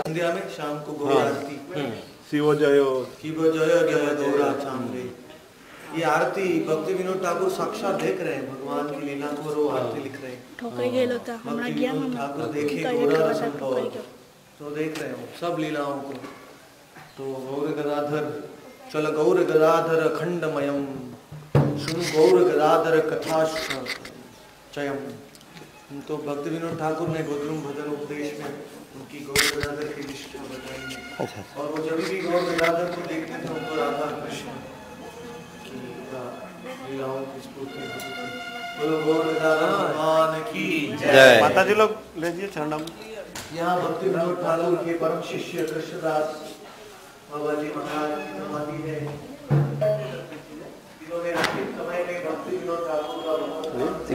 संध्या में शाम को गौर आरती शिवो जयो जय गौरा चांदे, ये आरती भक्ति विनोद ठाकुर साक्षात देख रहे हैं भगवान की लीला को, वो आरती लिख रहे हैं। भक्ति विनोद ठाकुर देखे गौरा संभव तो देख रहे हो सब लीलाओं को। तो गौर गदाधर चल गौर गदाधर अखंडमयम सुन गौर गदाधर कथाश्चयम। तो भक्ति विनोद ठाकुर ने गोद्रुम भजन उपदेश में उनकी गौर गदाधर की निष्ठा बताई है। अच्छा। और वो जब भी गौर गदाधर को देखते थे उनको राधा कृष्ण की लीलाओं की स्फूर्ति होती थी। बोलो गौर गदाधर भगवान की जय। माता जी लोग लीजिए चरणम। यहाँ भक्ति विनोद ठाकुर के परम शिष्य कृष्णदास बाबा जी महाराज की समाधि है। इन्होंने अंतिम समय में भक्ति विनोद ठाकुर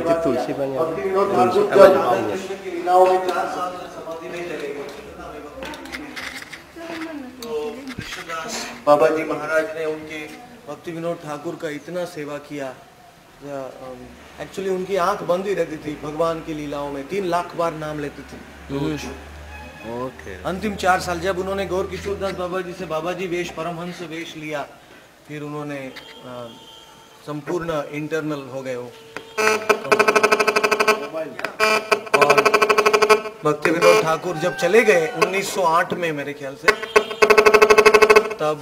का तुलसी बनी भक्ति विनोद ठाकुर कृष्ण की लीलाओं में 4 साल तक समाधि में चले गए। तो कृष्णदास बाबा जी महाराज ने उनके भक्ति विनोद ठाकुर का इतना सेवा किया। एक्चुअली उनकी आंख बंद ही रहती थी भगवान की लीलाओं में, 3 लाख बार नाम लेते थे। अंतिम 4 साल जब उन्होंने गौर किशोरदास बाबा जी से बाबा जी वेश परमहंस वेश लिया, फिर उन्होंने संपूर्ण इंटरनल हो गए वो। और भक्ति विनोद ठाकुर जब चले गए 1908 में मेरे ख्याल से, तब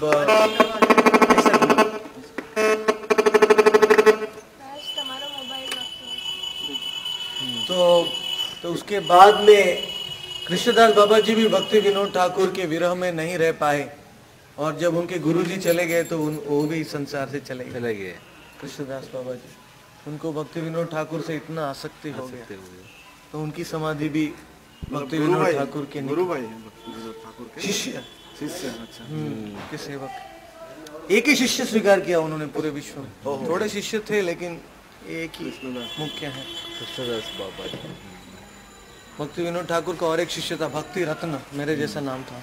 तो उसके बाद में कृष्णदास बाबा जी भी भक्ति विनोद ठाकुर के विरह में नहीं रह पाए। और जब उनके गुरुजी चले गए तो वो भी संसार से चले गए। कृष्णदास बाबा जी, उनको भक्ति विनोद ठाकुर से इतना आसक्ति हो गया, तो उनकी समाधि भी भक्ति विनोद ठाकुर के गुरु भाई ठाकुर के शिष्य अच्छा के सेवक। एक ही शिष्य स्वीकार किया उन्होंने पूरे विश्व में। थोड़े शिष्य थे लेकिन एक ही मुख्य है कृष्णदास बाबा जी। भक्ति विनोद ठाकुर का और एक शिष्य था भक्ति रत्न, मेरे जैसा नाम था।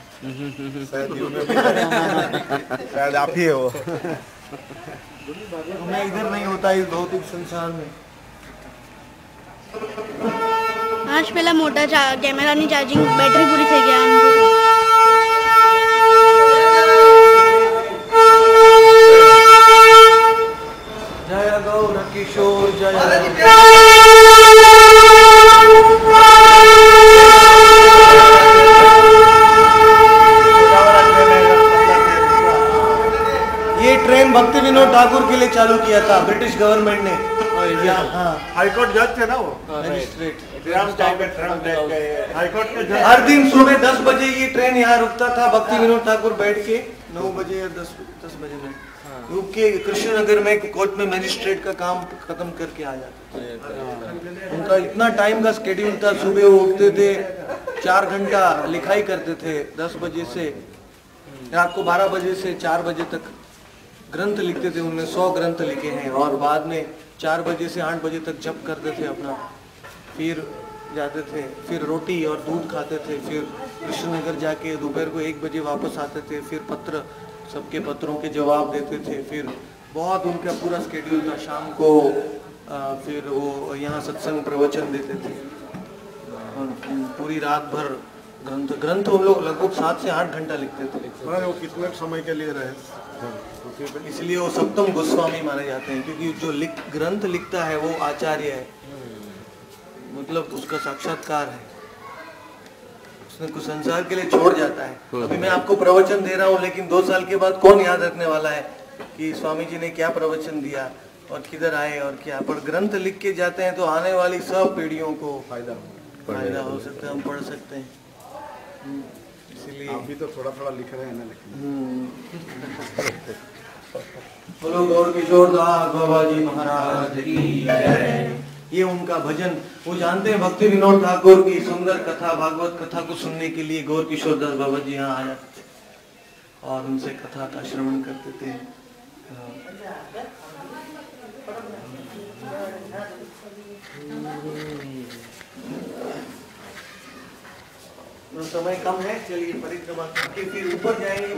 शायद आप ही हो। मैं इधर नहीं होता इस भौतिक संसार में। आज पहला मोटा कैमरा नहीं चार्जिंग बैटरी पूरी થઈ ગયા। जय गौर किशोर जय। ये ट्रेन भक्ति विनोद ठाकुर के लिए चालू किया था ब्रिटिश गवर्नमेंट ने। हाईकोर्ट जज थे ना वो, मजिस्ट्रेट। हाईकोर्ट के हर दिन सुबह 10 बजे ये ट्रेन यहाँ रुकता था। भक्ति विनोद ठाकुर बैठ के 9 बजे या 10 बजे में रुक के कृष्णनगर में कोर्ट में मजिस्ट्रेट का काम खत्म करके आ जाते थे। उनका इतना टाइम का स्केड्यूल था। सुबह वो उठते थे, 4 घंटा लिखाई करते थे, 10 बजे से रात को 12 बजे से 4 बजे तक ग्रंथ लिखते थे। उन्होंने 100 ग्रंथ लिखे हैं। और बाद में 4 बजे से 8 बजे तक जप करते थे अपना, फिर जाते थे, फिर रोटी और दूध खाते थे, फिर कृष्णनगर जाके दोपहर को 1 बजे वापस आते थे, फिर पत्र सबके पत्रों के जवाब देते थे। फिर बहुत उनका पूरा स्केड्यूल था। शाम को फिर वो यहाँ सत्संग प्रवचन देते थे और पूरी रात भर ग्रंथ वो लोग लगभग 7 से 8 घंटा लिखते थे। वो कितने समय के लिए रहे? इसलिए वो सप्तम गोस्वामी माने जाते हैं, क्योंकि जो ग्रंथ लिखता है वो आचार्य है, मतलब उसका साक्षात्कार है। उसने कुछ संसार के लिए छोड़ जाता है। अभी मैं आपको प्रवचन दे रहा हूँ, लेकिन 2 साल के बाद कौन याद रखने वाला है कि स्वामी जी ने क्या प्रवचन दिया और किधर आए और क्या। पर ग्रंथ लिख के जाते हैं तो आने वाली सब पीढ़ियों को फायदा हो सकता है, हम पढ़ सकते हैं। इसलिए अभी तो थोड़ा थोड़ा लिख रहे हैं ना, लेकिन बोलो गौर किशोरदास बाबा जी महाराज की जय। ये उनका भजन, वो जानते हैं भक्ति विनोद ठाकुर की सुंदर कथा, भागवत कथा को सुनने के लिए गौर किशोरदास बाबा जी यहाँ आया। और उनसे कथा का श्रवण करते थे। तो समय कम है, चलिए परिक्रमा करके फिर ऊपर जाएंगे।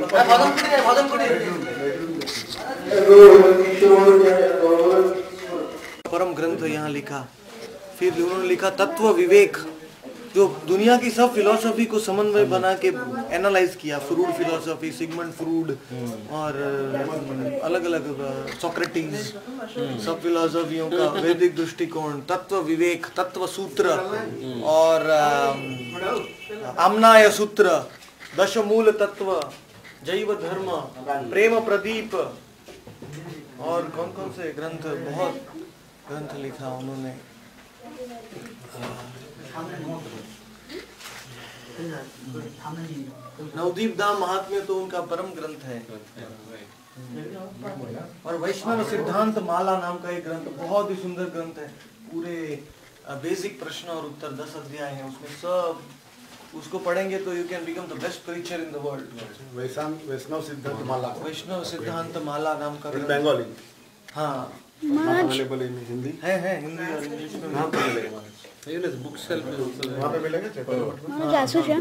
परम ग्रंथ यहाँ लिखा। फिर उन्होंने लिखा तत्व विवेक, जो दुनिया की सब फिलॉसफी को समन्वय बना के एनालाइज किया। फ्रूड फिलॉसफी, सिगमंड फ्रूड और अलग अलग सोक्रेटिस, सब फिलॉसफियों का वैदिक दृष्टिकोण, तत्व विवेक, तत्व सूत्र और आमनाय सूत्र, दशमूल तत्व, जैव धर्म, प्रेम प्रदीप और कौन कौन से ग्रंथ, बहुत ग्रंथ लिखा उन्होंने। नवदीप धाम महात्म्य तो उनका परम ग्रंथ है। और वैष्णव सिद्धांत माला नाम का एक ग्रंथ, बहुत ही सुंदर ग्रंथ है। पूरे बेसिक प्रश्न और उत्तर 10 अध्याय हैं उसमें, सब उसको पढ़ेंगे तो you can become the best preacher in the world. Vaishnava Siddhanta Mala, वैष्णव सिद्धांत माला नाम का बंगाली। हाँ अवेलेबल इन हिंदी है हिंदी और इंग्लिश में। वहाँ पे मिलेगा, बुक सेल में वहाँ पे मिलेगा। जासूस है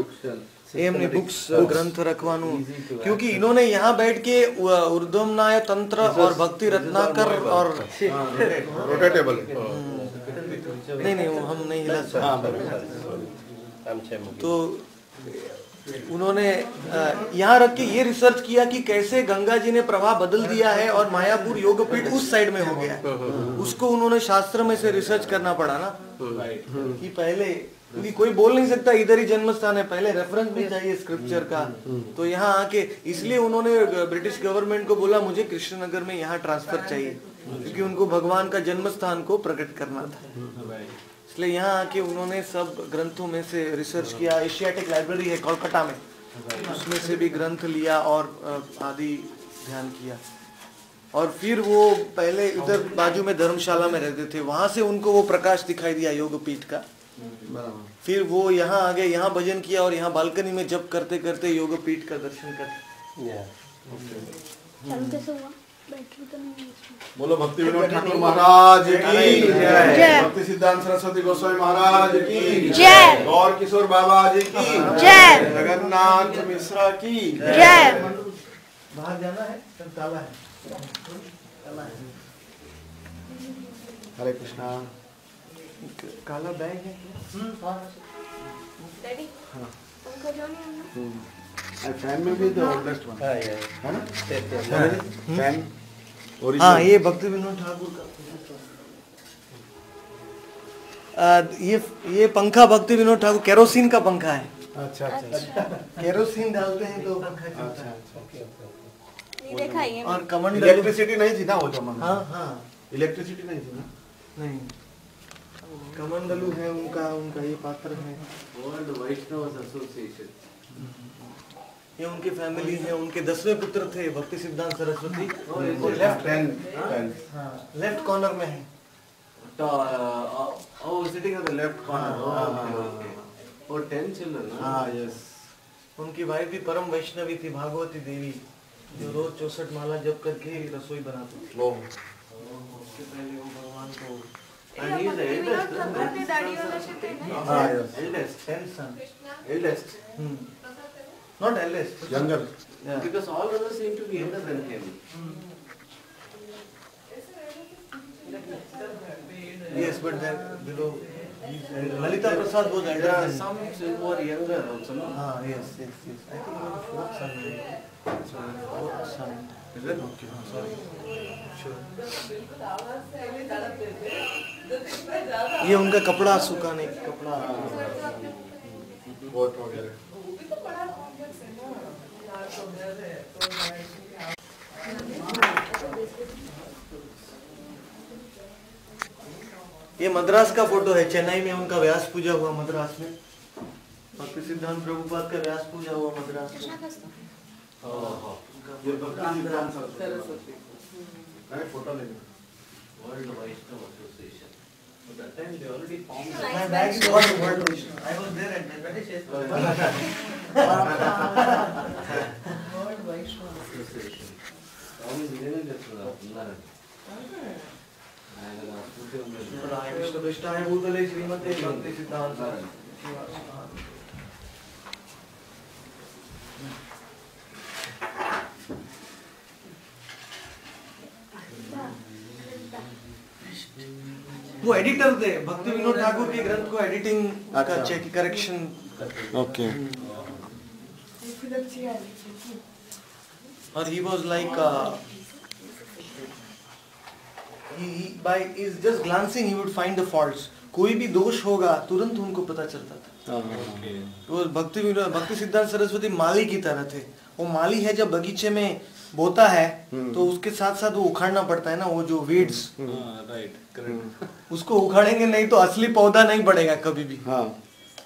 એમને બુક્સ ગ્રંથ રખવાનું, क्योंकि इन्होंने यहाँ बैठ के ऊर्ध्वम्नाय तंत्र और भक्ति रत्नाकर और रोटेटेबल नहीं वो हम नहीं हिला सकते। तो उन्होंने यहाँ रख के ये रिसर्च किया कि कैसे गंगा जी ने प्रवाह बदल दिया है और मायापुर योगपीठ उस साइड में हो गया है। उसको उन्होंने शास्त्र में से रिसर्च करना पड़ा ना, कि पहले, क्योंकि कोई बोल नहीं सकता इधर ही जन्म स्थान है, पहले रेफरेंस भी चाहिए स्क्रिप्चर का। तो यहाँ आके इसलिए उन्होंने ब्रिटिश गवर्नमेंट को बोला मुझे कृष्णनगर में यहाँ ट्रांसफर चाहिए, क्योंकि उनको भगवान का जन्म स्थान को प्रकट करना था। इसलिए यहाँ आके उन्होंने सब ग्रंथों में से रिसर्च किया। एशियाटिक लाइब्रेरी है कोलकाता में, उसमें से भी ग्रंथ लिया और आदि ध्यान किया। और फिर वो पहले इधर बाजू में धर्मशाला में रहते थे, वहां से उनको वो प्रकाश दिखाई दिया योगपीठ का। फिर वो यहाँ आ गए, यहाँ भजन किया और यहाँ बालकनी में जप करते करते योगपीठ का दर्शन करते। बैटरी तो नहीं है इसमें। बोलो भक्ति विनोद ठाकुर महाराज की जय, भक्ति सिद्धांत सरस्वती गोस्वामी महाराज की जय, गौर किशोर बाबा जी की जय, जगन्नाथ मिश्रा की जय। बाहर जाना है, ताला है, ताला है। हरे कृष्णा। काला बैग है फैन में भी द ओल्डेस्ट वन है ना, फैन। हाँ ये भक्ति विनोद ठाकुर का ये पंखा भक्ति विनोद ठाकुर केरोसिन का पंखा है। अच्छा अच्छा, केरोसिन डालते हैं तो पंखा चलता है। देखा ये और कमंडल, इलेक्ट्रिसिटी नहीं थी ना वो जमाना। हाँ इलेक्ट्रिसिटी नहीं थी ना। नहीं, कमंडलू है उनका ये पात्र है। वर्ल्ड वैष्णव एसोसिएशन, ये उनकी फैमिली है। उनके 10वें पुत्र थे भक्ति सिद्धांत सरस्वती। लेफ्ट कॉर्नर में है, sitting at the left corner. और 10 चिल्ड्रन। हाँ यस। उनकी वाइफ भी परम वैष्णवी थी, भागवती देवी, जो रोज 64 माला जप करके रसोई बनाती थी। उसके पहले वो भगवान को And he is the eldest. हाँ yes. Eldest. 10th son. Eldest. Not eldest. Younger. Yeah. Because all others seem to be younger than him. Yes, but then below Lalita Prasad was elder There are than some who are younger also. No? yes. I think he was the 4th son. Sorry, 4th son. Is it? Okay, sorry. Sure. ये उनका कपड़ा सुखाने कपड़ा coat वगैरह। ये मद्रास का photo है, चेन्नई में उनका व्यास पूजा हुआ मद्रास में। भक्ति सिद्धांत प्रभुपाद का व्यास पूजा हुआ मद्रास में। ये भक्ति सिद्धांत सरस्वती। अरे फोटो लेंगे। World Vaishnava Association. But that time they already formed. My bag is all World Vaishnava. I was there at that. వైష్ణవ అసోసియేషన్ స్వామి నిజంగా చెప్తున్నారు ఉన్నారండి ఆయన స్ఫూర్తి ఉంది राय कृष्ण कृष्णाय भूतले श्रीमते भक्ति सिद्धांत वो एडिटर थे भक्ति विनोद ठाकुर के ग्रंथ को एडिटिंग का चेक करेक्शन ओके और he was like he by is just glancing he would find the faults कोई भी दोष होगा तुरंत उनको पता चलता था वो भक्ति सिद्धांत सरस्वती माली की तरह थे वो माली है जब बगीचे में बोता है तो उसके साथ साथ वो उखाड़ना पड़ता है ना वो जो वीड्स राइट करेक्ट उसको उखाड़ेंगे नहीं तो असली पौधा नहीं बढ़ेगा कभी भी हाँ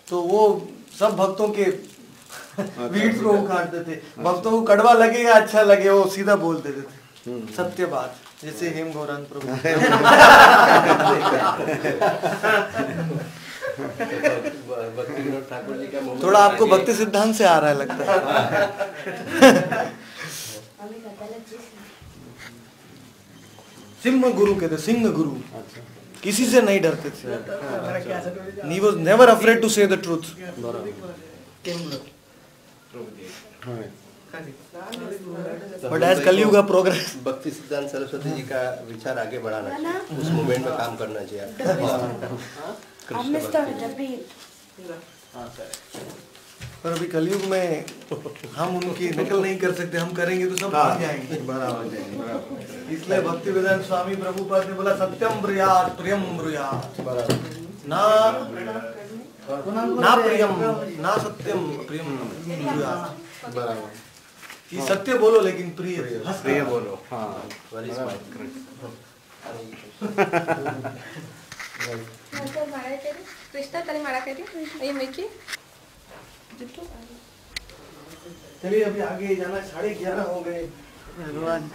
तो वो सब भक्तों के वीड्स को उखाड़ते थे भक्तों को कड़वा लगेगा अच्छा लगे वो सीधा बोल देते थे सत्य बात जैसे हेम गौरांग प्रभु भक्ति विनोद ठाकुर जी का मोमेंट थोड़ा आपको भक्ति सिद्धांत से आ रहा है लगता है सिंह गुरु कहते सिंह गुरु किसी से नहीं डरते थे he was never afraid to say the truth but as Kaliyuga progress भक्ति सिद्धांत सरस्वती जी का विचार आगे बढ़ाना चाहिए उस मूवमेंट में काम करना चाहिए पर अभी कलयुग में हम उनकी नकल नहीं कर सकते हम करेंगे तो सब भाग जाएंगे इसलिए भक्ति वेदांत स्वामी प्रभुपाद ने बोला सत्यम ब्रूयात् प्रियम ब्रूयात् ना ना प्रियम ना सत्यम प्रियम ब्रूयात् ये सत्य बोलो लेकिन प्रिय बोलो हाँ कृष्णा तरी मारा करी ये मिकी चलिए अभी आगे जाना 11:30 हो गए भगवान